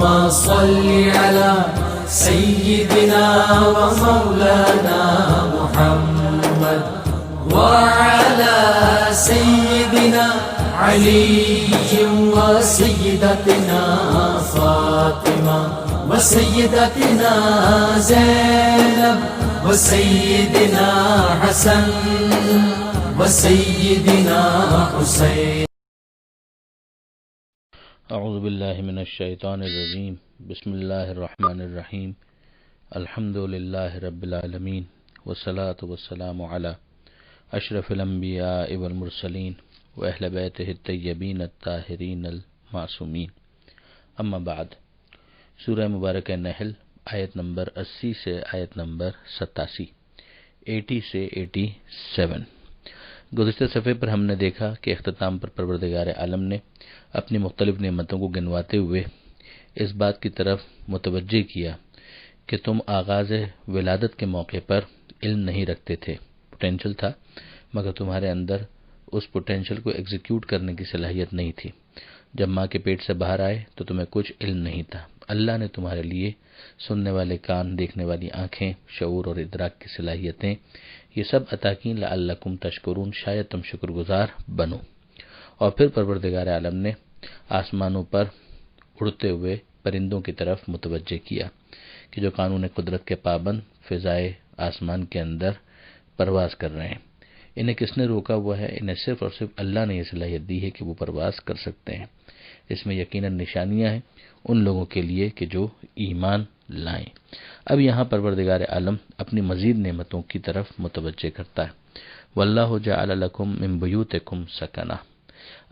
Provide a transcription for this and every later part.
صل على سيدنا ومولانا محمد وعلى سيدنا علي وسيدتنا فاطمة وسيدتنا زينب وسيدنا حسن وسيدنا حسين. اعوذ باللہ من الشیطان الرجیم. بسم اللہ الرحمن الرحیم. الحمد للہ رب العالمین والصلاة والسلام علی اشرف الانبیاء والمرسلین واہل بیتہ الطیبین الطاہرین المعصومین. اما بعد. سورہ مبارکہ نحل آیت نمبر 80 سے آیت نمبر 87، 80 سے 87. گزشتہ صفحے پر ہم نے دیکھا کہ اختتام پر پروردگار عالم نے اپنی مختلف نعمتوں کو گنواتے ہوئے اس بات کی طرف متوجہ کیا کہ تم آغاز ولادت کے موقع پر علم نہیں رکھتے تھے. پوٹینشل تھا مگر تمہارے اندر اس پوٹینشل کو ایگزیکیوٹ کرنے کی صلاحیت نہیں تھی. جب ماں کے پیٹ سے باہر آئے تو تمہیں کچھ علم نہیں تھا. اللہ نے تمہارے لیے سننے والے کان، دیکھنے والی آنکھیں، شعور اور ادراک کی صلاحیتیں یہ سب عطا کیں لعلکم تشکرون، شاید تم شکر گزار بنو. اور پھر پروردگار عالم نے آسمانوں پر اڑتے ہوئے پرندوں کی طرف متوجہ کیا کہ جو قانون قدرت کے پابند فضائے آسمان کے اندر پرواز کر رہے ہیں. انہیں کس نے روکا ہوا ہے؟ انہیں صرف اور صرف اللہ نے یہ صلاحیت دی ہے کہ وہ پرواز کر سکتے ہیں. اس میں یقیناً نشانیاں ہیں ان لوگوں کے لیے کہ جو ایمان لائیں. اب یہاں پروردگار عالم اپنی مزید نعمتوں کی طرف متوجہ کرتا ہے. واللہ جعل لکم من بیوتکم سکنا،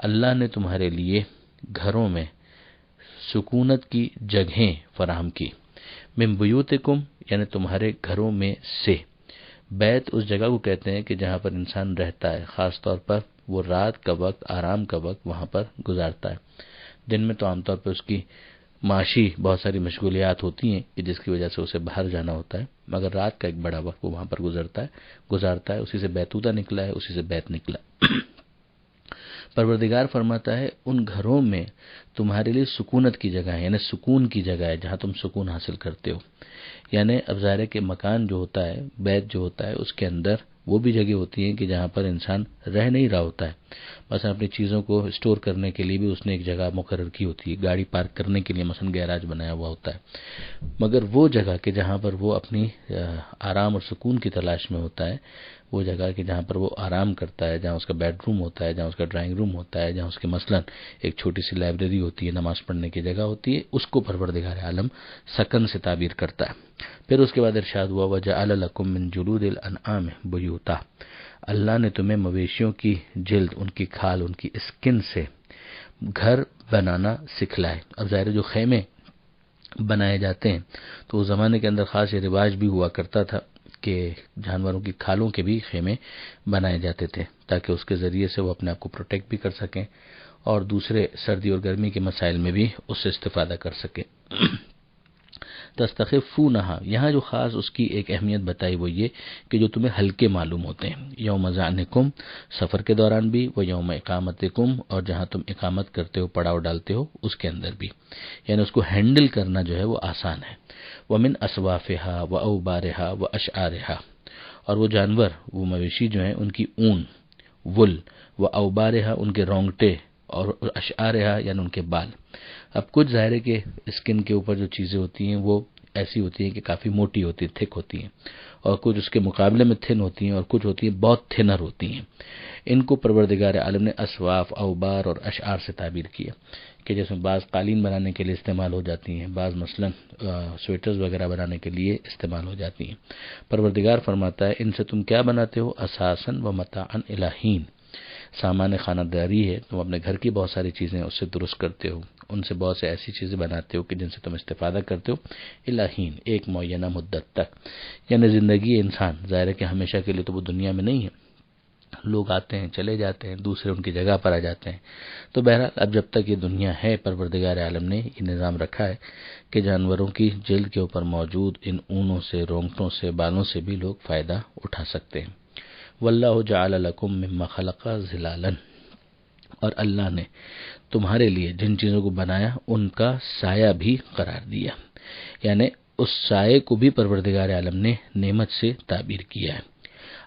اللہ نے تمہارے لیے گھروں میں سکونت کی جگہیں فراہم کی. من بیوتکم یعنی تمہارے گھروں میں سے. بیت اس جگہ کو کہتے ہیں کہ جہاں پر انسان رہتا ہے، خاص طور پر وہ رات کا وقت، آرام کا وقت وہاں پر گزارتا ہے. دن میں تو عام طور پر اس کی معاشی بہت ساری مشغولیات ہوتی ہیں کہ جس کی وجہ سے اسے باہر جانا ہوتا ہے، مگر رات کا ایک بڑا وقت وہ وہاں پر گزارتا ہے. اسی سے بیتوتہ نکلا ہے، اسی سے بیت نکلا. پروردگار فرماتا ہے ان گھروں میں تمہارے لیے سکونت کی جگہ ہے، یعنی سکون کی جگہ ہے جہاں تم سکون حاصل کرتے ہو. یعنی اب ظاہر ہے کہ مکان جو ہوتا ہے، بیت جو ہوتا ہے، اس کے اندر وہ بھی جگہ ہوتی ہیں کہ جہاں پر انسان رہ نہیں رہا ہوتا ہے. مثلا اپنی چیزوں کو اسٹور کرنے کے لیے بھی اس نے ایک جگہ مقرر کی ہوتی ہے، گاڑی پارک کرنے کے لیے مثلا گیراج بنایا ہوا ہوتا ہے. مگر وہ جگہ کہ جہاں پر وہ اپنی آرام اور سکون کی تلاش میں ہوتا ہے، وہ جگہ کہ جہاں پر وہ آرام کرتا ہے، جہاں اس کا بیڈ روم ہوتا ہے، جہاں اس کا ڈرائنگ روم ہوتا ہے، جہاں اس کے مثلا ایک چھوٹی سی لائبریری ہوتی ہے، نماز پڑھنے کی جگہ ہوتی ہے، اس کو پروردگار عالم سکن سے تعبیر کرتا ہے. پھر اس کے بعد ارشاد ہوا وَجَعَلَ لَكُم مِّن جُلُودِ الْأَنْعَامِ بُيُوتًا، اللہ نے تمہیں مویشیوں کی جلد، ان کی کھال، ان کی اسکن سے گھر بنانا سکھلائے. اب ظاہر جو خیمے بنائے جاتے ہیں تو اس زمانے کے اندر خاص یہ رواج بھی ہوا کرتا تھا کہ جانوروں کی کھالوں کے بھی خیمے بنائے جاتے تھے تاکہ اس کے ذریعے سے وہ اپنے آپ کو پروٹیکٹ بھی کر سکیں اور دوسرے سردی اور گرمی کے مسائل میں بھی اس سے استفادہ کر سکیں. تستخفونہا، یہاں جو خاص اس کی ایک اہمیت بتائی وہ یہ کہ جو تمہیں ہلکے معلوم ہوتے ہیں. یوم ظعنکم، سفر کے دوران بھی، و یوم اقامتکم، اور جہاں تم اقامت کرتے ہو، پڑاؤ ڈالتے ہو، اس کے اندر بھی. یعنی اس کو ہینڈل کرنا جو ہے وہ آسان ہے. ومن اصوافہا و اوبارہا و اشعارہا، اور وہ جانور، وہ مویشی جو ہیں ان کی اون، وول، و اوبارہا ان کے رونگٹے، اور اشعارہا یعنی ان کے بال. اب کچھ ظاہر ہے کہ اسکن کے اوپر جو چیزیں ہوتی ہیں وہ ایسی ہوتی ہیں کہ کافی موٹی ہوتی ہیں، تھک ہوتی ہیں، اور کچھ اس کے مقابلے میں تھن ہوتی ہیں، اور کچھ ہوتی ہیں بہت تھنر ہوتی ہیں. ان کو پروردگار عالم نے اسواف، اوبار اور اشعار سے تعبیر کیا کہ جس میں بعض قالین بنانے کے لیے استعمال ہو جاتی ہیں، بعض مثلا سویٹرز وغیرہ بنانے کے لیے استعمال ہو جاتی ہیں. پروردگار فرماتا ہے ان سے تم کیا بناتے ہو؟ اساساً و متاعاً الی حین، سامان خانہ داری ہے، تم اپنے گھر کی بہت ساری چیزیں اس سے درست کرتے ہو، ان سے بہت سے ایسی چیزیں بناتے ہو کہ جن سے تم استفادہ کرتے ہو. الی حین، ایک معینہ مدت تک. یعنی زندگی انسان ظاہر ہے کہ ہمیشہ کے لیے تو وہ دنیا میں نہیں ہے، لوگ آتے ہیں چلے جاتے ہیں، دوسرے ان کی جگہ پر آ جاتے ہیں. تو بہرحال اب جب تک یہ دنیا ہے پروردگار عالم نے یہ نظام رکھا ہے کہ جانوروں کی جلد کے اوپر موجود ان اونوں سے، رونگٹوں سے، بالوں سے بھی لوگ فائدہ اٹھا سکتے ہیں. واللہ جعل لکم مما خلق ظلالا، اور اللہ نے تمہارے لیے جن چیزوں کو بنایا ان کا سایہ بھی قرار دیا، یعنی اس سائے کو بھی پروردگار عالم نے نعمت سے تعبیر کیا ہے۔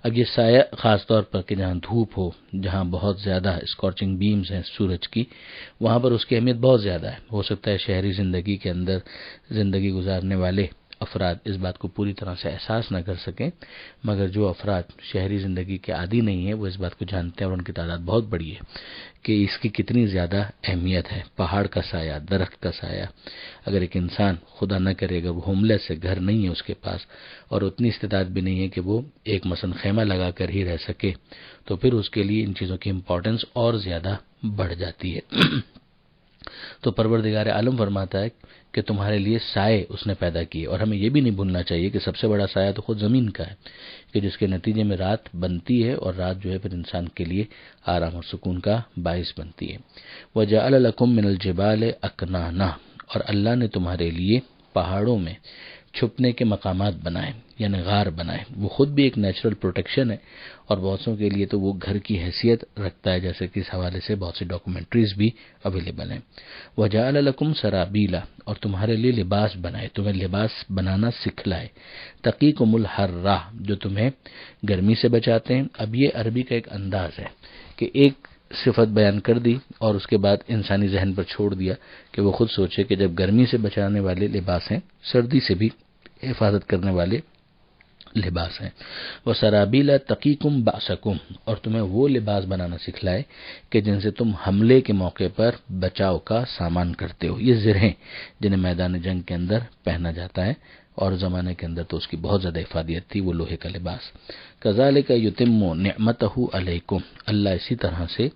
اب یہ سایہ خاص طور پر کہ جہاں دھوپ ہو، جہاں بہت زیادہ اسکارچنگ بیمز ہیں سورج کی، وہاں پر اس کی اہمیت بہت زیادہ ہے۔ ہو سکتا ہے شہری زندگی کے اندر زندگی گزارنے والے افراد اس بات کو پوری طرح سے احساس نہ کر سکیں، مگر جو افراد شہری زندگی کے عادی نہیں ہیں وہ اس بات کو جانتے ہیں، اور ان کی تعداد بہت بڑی ہے کہ اس کی کتنی زیادہ اہمیت ہے۔ پہاڑ کا سایہ، درخت کا سایہ، اگر ایک انسان خدا نہ کرے اگر وہ ہوم لیس ہے، گھر نہیں ہے اس کے پاس، اور اتنی استطاعت بھی نہیں ہے کہ وہ ایک مثلا خیمہ لگا کر ہی رہ سکے، تو پھر اس کے لیے ان چیزوں کی امپورٹنس اور زیادہ بڑھ جاتی ہے۔ تو پروردگار عالم فرماتا ہے کہ تمہارے لیے سائے اس نے پیدا کیے، اور ہمیں یہ بھی نہیں بھولنا چاہیے کہ سب سے بڑا سایہ تو خود زمین کا ہے، کہ جس کے نتیجے میں رات بنتی ہے، اور رات جو ہے پھر انسان کے لیے آرام اور سکون کا باعث بنتی ہے۔ وَجَعَلَ لَكُم مِّنَ الْجِبَالِ أَكْنَانًا، اور اللہ نے تمہارے لیے پہاڑوں میں چھپنے کے مقامات بنائے، یعنی غار بنائے۔ وہ خود بھی ایک نیچرل پروٹیکشن ہے، اور بہت سوں کے لیے تو وہ گھر کی حیثیت رکھتا ہے، جیسے کہ اس حوالے سے بہت سی ڈاکومنٹریز بھی اویلیبل ہیں۔ وَجَعَلَ لَكُمْ سَرَابِيلَ، اور تمہارے لیے لباس بنائے، تمہیں لباس بنانا سکھلائے۔ تَقِيكُمُ الْحَرَّ، جو تمہیں گرمی سے بچاتے ہیں۔ اب یہ عربی کا ایک انداز ہے کہ ایک صفت بیان کر دی اور اس کے بعد انسانی ذہن پر چھوڑ دیا کہ وہ خود سوچے کہ جب گرمی سے بچانے والے لباس ہیں، سردی سے بھی حفاظت کرنے والے لباس ہیں۔ وَسَرَابِيلَ تَقِيكُمْ بَأْسَكُمْ، اور تمہیں وہ لباس بنانا سکھلائے کہ جن سے تم حملے کے موقع پر بچاؤ کا سامان کرتے ہو۔ یہ زرہیں جنہیں میدان جنگ کے اندر پہنا جاتا ہے، اور زمانے کے اندر تو اس کی بہت زیادہ افادیت تھی، وہ لوہے کا لباس۔ كَذَلِكَ يُتِمُّ نِعْمَتَهُ عَلَيْكُمْ، اللہ اسی طرح سے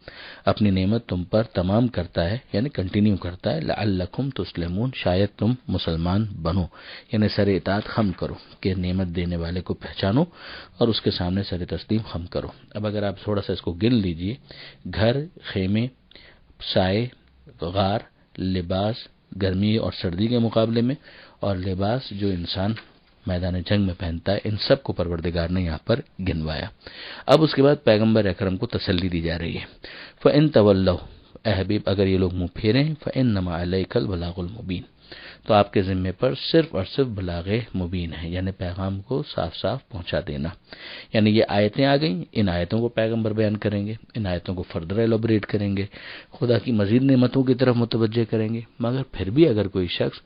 اپنی نعمت تم پر تمام کرتا ہے، یعنی کنٹینیو کرتا ہے۔ لَعَلَّكُمْ تُسْلِمُونَ، شاید تم مسلمان بنو، یعنی سر اطاعت خم کرو، کہ نعمت دینے والے کو پہچانو اور اس کے سامنے سر تسلیم خم کرو۔ اب اگر آپ تھوڑا سا اس کو گن لیجئے، گھر، خیمے، سائے، غار، لباس گرمی اور سردی کے مقابلے میں، اور لباس جو انسان میدان جنگ میں پہنتا ہے، ان سب کو پروردگار نے یہاں پر گنوایا۔ اب اس کے بعد پیغمبر اکرم کو تسلی دی جا رہی ہے۔ فَإِن تَوَلَّوْا، اے حبیب اگر یہ لوگ منہ پھیریں، فَإِنَّمَا عَلَيْكَ الْبَلَاغُ الْمُبِينُ، تو آپ کے ذمے پر صرف اور صرف بلاغ مبین ہے، یعنی پیغام کو صاف صاف پہنچا دینا۔ یعنی یہ آیتیں آ گئیں، ان آیتوں کو پیغمبر بیان کریں گے، ان آیتوں کو فردر ایلوبریٹ کریں گے، خدا کی مزید نعمتوں کی طرف متوجہ کریں گے، مگر پھر بھی اگر کوئی شخص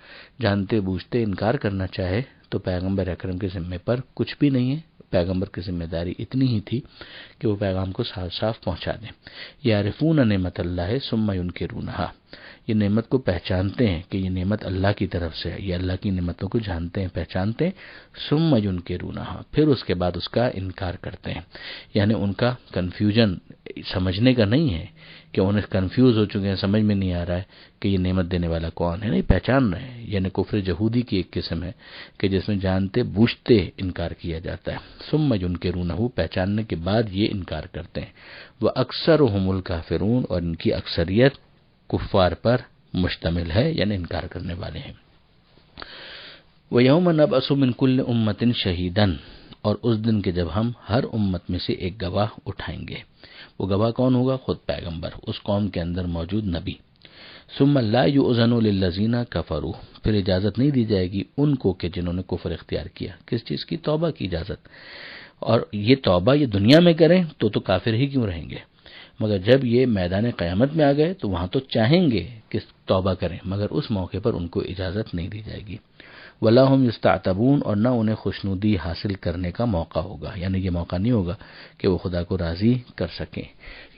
جانتے بوجھتے انکار کرنا چاہے تو پیغمبر اکرم کے ذمے پر کچھ بھی نہیں ہے۔ پیغمبر کی ذمہ داری اتنی ہی تھی کہ وہ پیغام کو صاف صاف پہنچا دیں۔ یعرفون نعمت اللہ ثم ینکرونہا، یہ نعمت کو پہچانتے ہیں کہ یہ نعمت اللہ کی طرف سے ہے، یہ اللہ کی نعمتوں کو جانتے ہیں، پہچانتے ہیں، ثم ینکرونہا، پھر اس کے بعد اس کا انکار کرتے ہیں۔ یعنی ان کا کنفیوژن سمجھنے کا نہیں ہے کہ انہیں کنفیوز ہو چکے ہیں، سمجھ میں نہیں آ رہا ہے کہ یہ نعمت دینے والا کون ہے، نہیں پہچان رہے ہیں۔ یعنی کفر جہودی کی ایک قسم ہے کہ جس میں جانتے بوجھتے انکار کیا جاتا ہے۔ ثم ینکرونہ، پہچاننے کے بعد یہ انکار کرتے ہیں۔ وَأَكْثَرُهُمُ الْكَافِرُونَ، اور ان کی اکثریت کفار پر مشتمل ہے، یعنی انکار کرنے والے ہیں۔ وَيَوْمَ نَبْعَثُ مِنْ كُلِّ أُمَّةٍ شَهِيدًا، اور اس دن کے جب ہم ہر امت میں سے ایک گواہ اٹھائیں گے۔ وہ گواہ کون ہوگا؟ خود پیغمبر، اس قوم کے اندر موجود نبی۔ ثم لا يؤذن للذین کفروا، پھر اجازت نہیں دی جائے گی ان کو کہ جنہوں نے کفر اختیار کیا۔ کس چیز کی؟ توبہ کی اجازت۔ اور یہ توبہ یہ دنیا میں کریں تو کافر ہی کیوں رہیں گے، مگر جب یہ میدان قیامت میں آ گئے تو وہاں تو چاہیں گے کہ توبہ کریں، مگر اس موقع پر ان کو اجازت نہیں دی جائے گی۔ وَلَا هُمْ يُسْتَعْتَبُونَ، اور نہ انہیں خوشنودی حاصل کرنے کا موقع ہوگا، یعنی یہ موقع نہیں ہوگا کہ وہ خدا کو راضی کر سکیں۔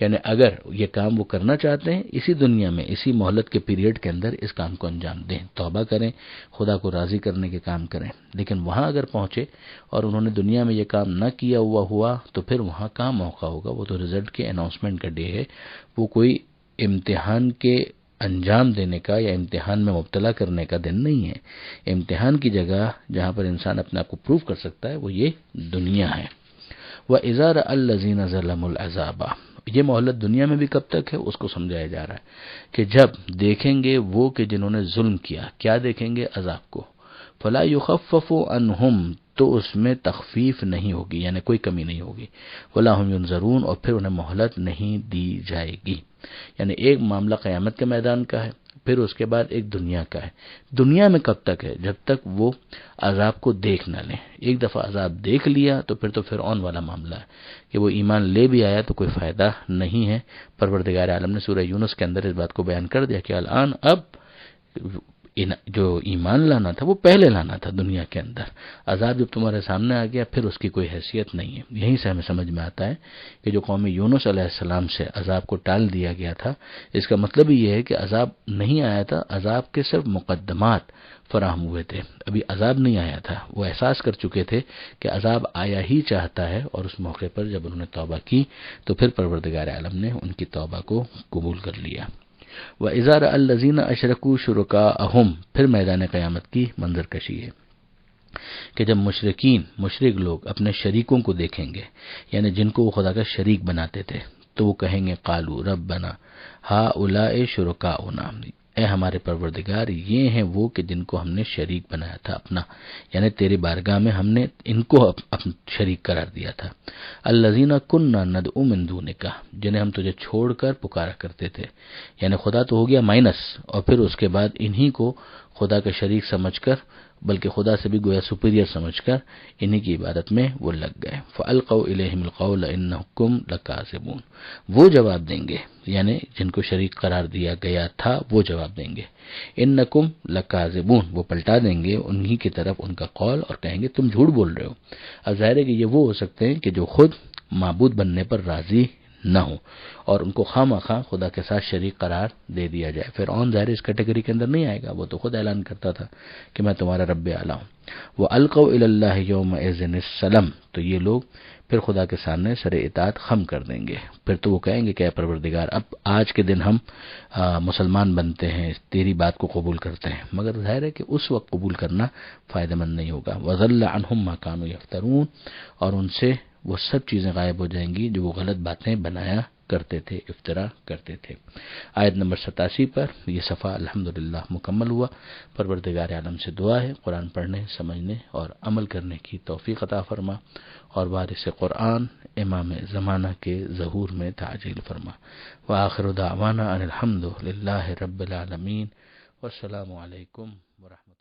یعنی اگر یہ کام وہ کرنا چاہتے ہیں اسی دنیا میں، اسی مہلت کے پیریڈ کے اندر اس کام کو انجام دیں، توبہ کریں، خدا کو راضی کرنے کے کام کریں، لیکن وہاں اگر پہنچے اور انہوں نے دنیا میں یہ کام نہ کیا ہوا تو پھر وہاں کہاں موقع ہوگا؟ وہ تو رزلٹ کے اناؤنسمنٹ کا ڈے ہے، وہ کوئی امتحان کے انجام دینے کا یا امتحان میں مبتلا کرنے کا دن نہیں ہے۔ امتحان کی جگہ جہاں پر انسان اپنے آپ کو پروف کر سکتا ہے وہ یہ دنیا ہے۔ وَإِذَا رَأَى الَّذِينَ ظَلَمُوا الْعَذَابَ، یہ مہلت دنیا میں بھی کب تک ہے اس کو سمجھایا جا رہا ہے کہ جب دیکھیں گے وہ کہ جنہوں نے ظلم کیا، کیا دیکھیں گے؟ عذاب کو۔ فَلَا يُخَفَّفُ عَنْهُمْ، تو اس میں تخفیف نہیں ہوگی، یعنی کوئی کمی نہیں ہوگی۔ وَلَا هُمْ يُنظَرُونَ، اور پھر انہیں مہلت نہیں دی جائے گی۔ یعنی ایک معاملہ قیامت کے میدان کا ہے، پھر اس کے بعد ایک دنیا کا ہے۔ دنیا میں کب تک ہے؟ جب تک وہ عذاب کو دیکھ نہ لیں۔ ایک دفعہ عذاب دیکھ لیا تو پھر تو فرعون والا معاملہ ہے کہ وہ ایمان لے بھی آیا تو کوئی فائدہ نہیں ہے۔ پروردگار عالم نے سورہ یونس کے اندر اس بات کو بیان کر دیا کہ الان اب جو ایمان لانا تھا وہ پہلے لانا تھا دنیا کے اندر، عذاب جب تمہارے سامنے آ گیا پھر اس کی کوئی حیثیت نہیں ہے۔ یہیں سے ہمیں سمجھ میں آتا ہے کہ جو قوم یونس علیہ السلام سے عذاب کو ٹال دیا گیا تھا، اس کا مطلب یہ ہے کہ عذاب نہیں آیا تھا، عذاب کے صرف مقدمات فراہم ہوئے تھے، ابھی عذاب نہیں آیا تھا۔ وہ احساس کر چکے تھے کہ عذاب آیا ہی چاہتا ہے، اور اس موقع پر جب انہوں نے توبہ کی تو پھر پروردگار عالم نے ان کی توبہ کو قبول کر لیا۔ وَإِذَا رَأَى الَّذِينَ أَشْرَكُوا شُرَكَاءَهُمْ، پھر میدان قیامت کی منظر کشی ہے کہ جب مشرک لوگ اپنے شریکوں کو دیکھیں گے، یعنی جن کو وہ خدا کا شریک بناتے تھے، تو وہ کہیں گے قالوا ربنا هؤلاء شركاؤنا، اے ہمارے پروردگار یہ ہیں وہ کہ جن کو ہم نے شریک بنایا تھا اپنا، یعنی تیری بارگاہ میں ہم نے ان کو اپنا شریک قرار دیا تھا۔ الذین کنا ندعو من دونک، جنہیں ہم تجھے چھوڑ کر پکارا کرتے تھے، یعنی خدا تو ہو گیا مائنس، اور پھر اس کے بعد انہی کو خدا کا شریک سمجھ کر، بلکہ خدا سے بھی گویا سپیریئر سمجھ کر انہی کی عبادت میں وہ لگ گئے۔ فَأَلْقَوْا إِلَيْهِمُ الْقَوْلَ إِنَّكُمْ لَكَاذِبُونَ، وہ جواب دیں گے، یعنی جن کو شریک قرار دیا گیا تھا وہ جواب دیں گے، إِنَّكُمْ لَكَاذِبُونَ، وہ پلٹا دیں گے انہی کی طرف ان کا قول اور کہیں گے تم جھوٹ بول رہے ہو۔ اب ظاہر ہے کہ یہ وہ ہو سکتے ہیں کہ جو خود معبود بننے پر راضی نہ ہو اور ان کو خواہ مخواہ خدا کے ساتھ شریک قرار دے دیا جائے۔ فرعون ظاہر اس کیٹیگری کے اندر نہیں آئے گا، وہ تو خود اعلان کرتا تھا کہ میں تمہارا رب اعلیٰ ہوں۔ وَأَلْقَوْا إِلَى اللَّهِ يَوْمَئِذٍ السَّلَامَ، تو یہ لوگ پھر خدا کے سامنے سر اطاعت خم کر دیں گے، پھر تو وہ کہیں گے کہ اے پروردگار اب آج کے دن ہم مسلمان بنتے ہیں، تیری بات کو قبول کرتے ہیں، مگر ظاہر ہے کہ اس وقت قبول کرنا فائدہ مند نہیں ہوگا۔ وَضَلَّ عَنْهُمْ مَا كَانُوا يَفْتَرُونَ، اور ان سے وہ سب چیزیں غائب ہو جائیں گی جو وہ غلط باتیں بنایا کرتے تھے، افترا کرتے تھے۔ آیت نمبر 87 پر یہ صفحہ الحمدللہ مکمل ہوا۔ پروردگار عالم سے دعا ہے قرآن پڑھنے، سمجھنے اور عمل کرنے کی توفیق عطا فرما، اور وارث قرآن امام زمانہ کے ظہور میں تعجیل فرما۔ وآخر دعوانا ان الحمد للہ رب العالمین، والسلام علیکم ورحمۃ اللہ۔